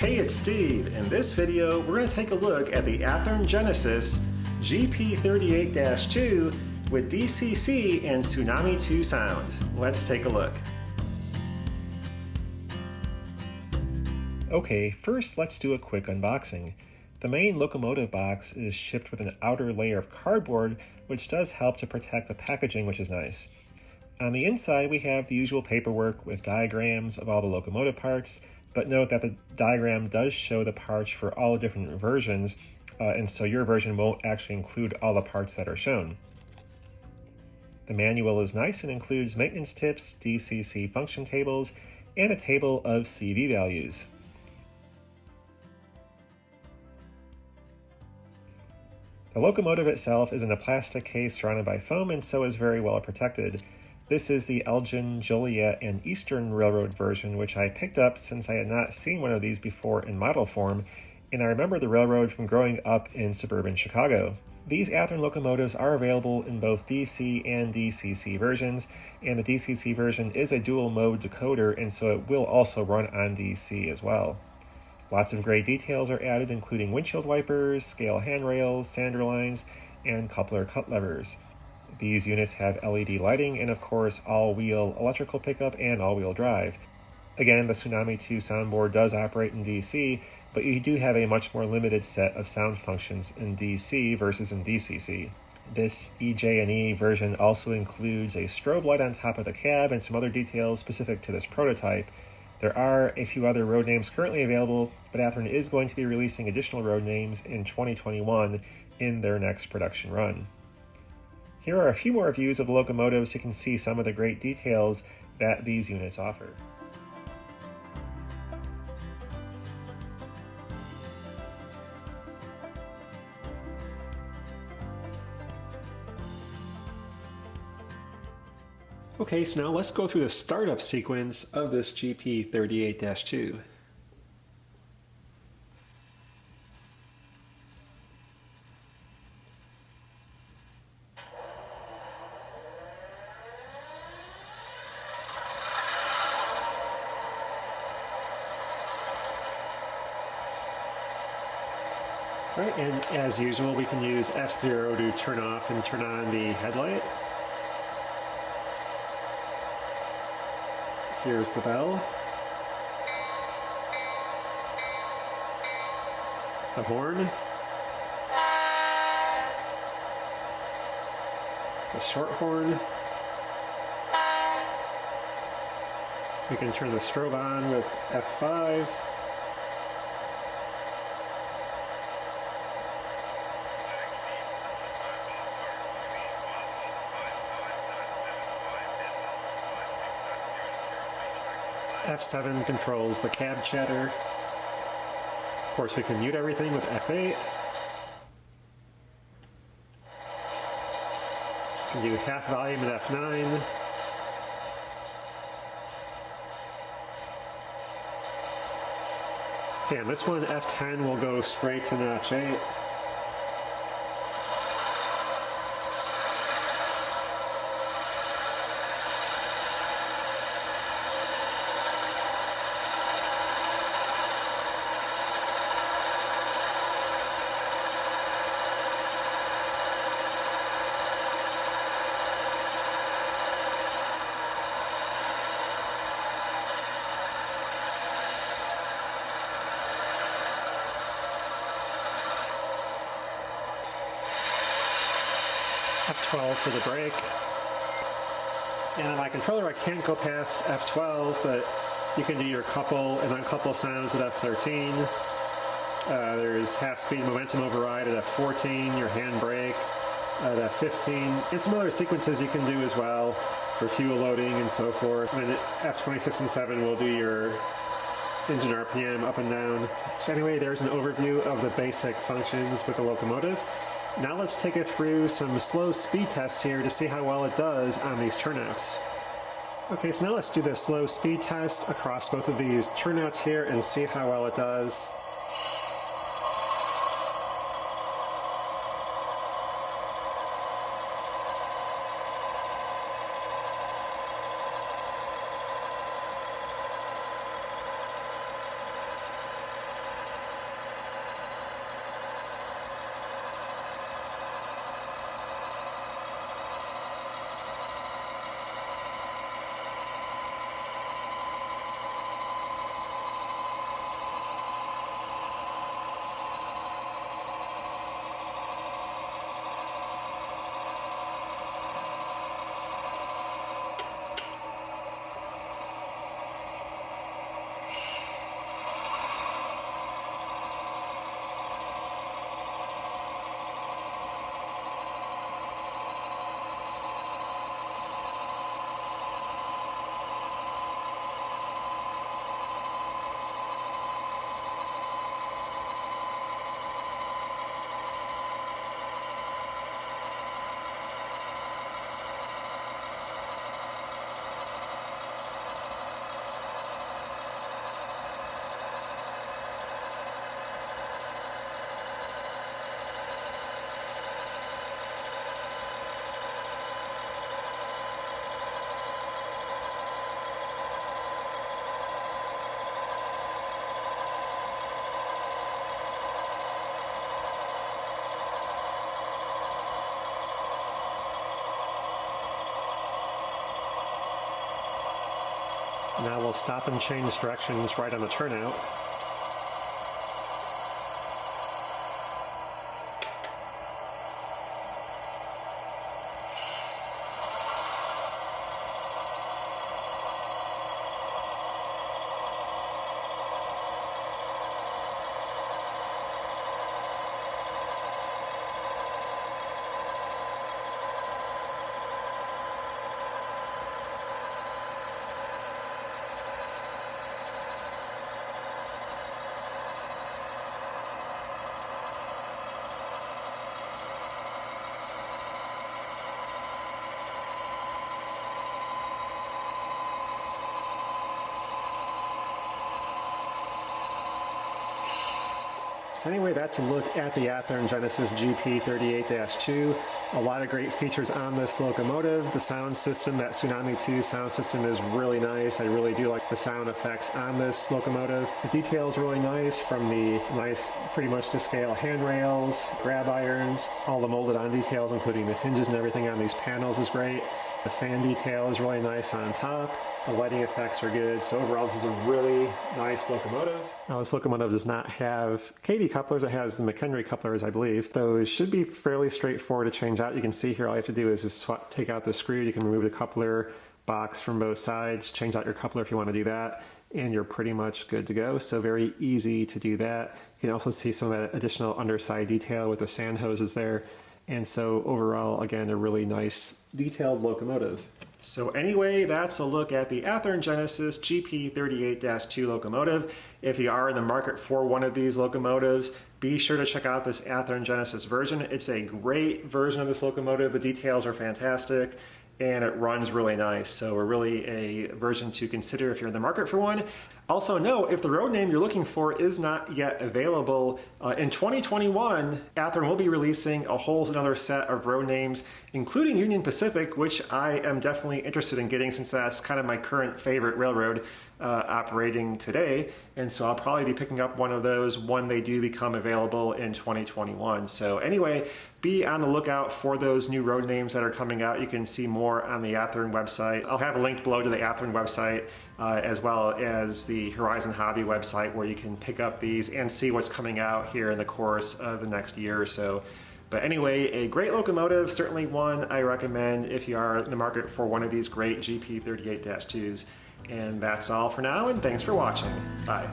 Hey, it's Steve. In this video, we're going to take a look at the Athearn Genesis GP38-2 with DCC and Tsunami 2 sound. Let's take a look. Okay, first let's do a quick unboxing. The main Locomotive box is shipped with an outer layer of cardboard, which does help to protect the packaging, which is nice. On the inside, we have the usual paperwork with diagrams of all the Locomotive parts, but note that the diagram does show the parts for all the different versions, and so your version won't actually include all the parts that are shown. The manual is nice and includes maintenance tips, DCC function tables, and a table of CV values. The Locomotive itself is in a plastic case surrounded by foam and so is very well protected. This is the Elgin, Joliet, and Eastern Railroad version, which I picked up since I had not seen one of these before in model form, and I remember the railroad from growing up in suburban Chicago. These Athearn locomotives are available in both DC and DCC versions, and the DCC version is a dual mode decoder, and so it will also run on DC as well. Lots of great details are added, including windshield wipers, scale handrails, sander lines, and coupler cut levers. These units have LED lighting and of course all-wheel electrical pickup and all-wheel drive. Again, the Tsunami 2 soundboard does operate in DC, but you do have a much more limited set of sound functions in DC versus in DCC. This EJ&E version also includes a strobe light on top of the cab and some other details specific to this prototype. There are a few other road names currently available, but Athearn is going to be releasing additional road names in 2021 in their next production run. Here are a few more views of the Locomotive so you can see some of the great details that these units offer. Okay, so now let's go through the startup sequence of this GP38-2. Right, and as usual, we can use F0 to turn off and turn on the headlight. Here's the bell. The horn. The short horn. We can turn the strobe on with F5. F7 controls the cab chatter. Of course, we can mute everything with F8. We can do half volume at F9. Okay, on this one, F10 will go straight to notch 8. F12 for the brake. And on my controller I can't go past F12, but you can do your couple and uncouple sounds at F13. There's half-speed momentum override at F14, your handbrake at F15, and some other sequences you can do as well for fuel loading and so forth. And F26 and 7 will do your engine RPM up and down. So anyway, there's an overview of the basic functions with the Locomotive. Now let's take it through some slow speed tests here to see how well it does on these turnouts. Okay, so now let's do the slow speed test across both of these turnouts here and see how well it does. Now we'll stop and change directions right on the turnout. So anyway, that's a look at the Athearn Genesis GP38-2. A lot of great features on this locomotive. The sound system, that Tsunami 2 sound system, is really nice. I really do like the sound effects on this locomotive. The detail is really nice, from the nice, pretty much to scale handrails, grab irons, all the molded on details, including the hinges and everything on these panels is great. The fan detail is really nice on top. The lighting effects are good. So overall, this is a really nice locomotive. Now, this locomotive does not have Katy couplers. It has the McHenry couplers, I believe. Those should be fairly straightforward to change out. You can see here, all you have to do is just take out the screw. You can remove the coupler box from both sides, change out your coupler if you want to do that, and you're pretty much good to go. So very easy to do that. You can also see some of that additional underside detail with the sand hoses there. And so overall, again, a really nice detailed locomotive. So anyway, that's a look at the Athearn Genesis GP38-2 locomotive. If you are in the market for one of these locomotives, be sure to check out this Athearn Genesis version. It's a great version of this locomotive. The details are fantastic, and it runs really nice. So really a version to consider if you're in the market for one. Also note, if the road name you're looking for is not yet available, in 2021, Athearn will be releasing a whole another set of road names, including Union Pacific, which I am definitely interested in getting, since that's kind of my current favorite railroad operating today. And so I'll probably be picking up one of those when they do become available in 2021. So anyway, be on the lookout for those new road names that are coming out. You can see more on the Athearn website. I'll have a link below to the Athearn website, as well as the Horizon Hobby website, where you can pick up these and see what's coming out here in the course of the next year or so. But anyway, a great locomotive, certainly one I recommend if you are in the market for one of these great GP38-2s. And that's all for now, and thanks for watching. Bye.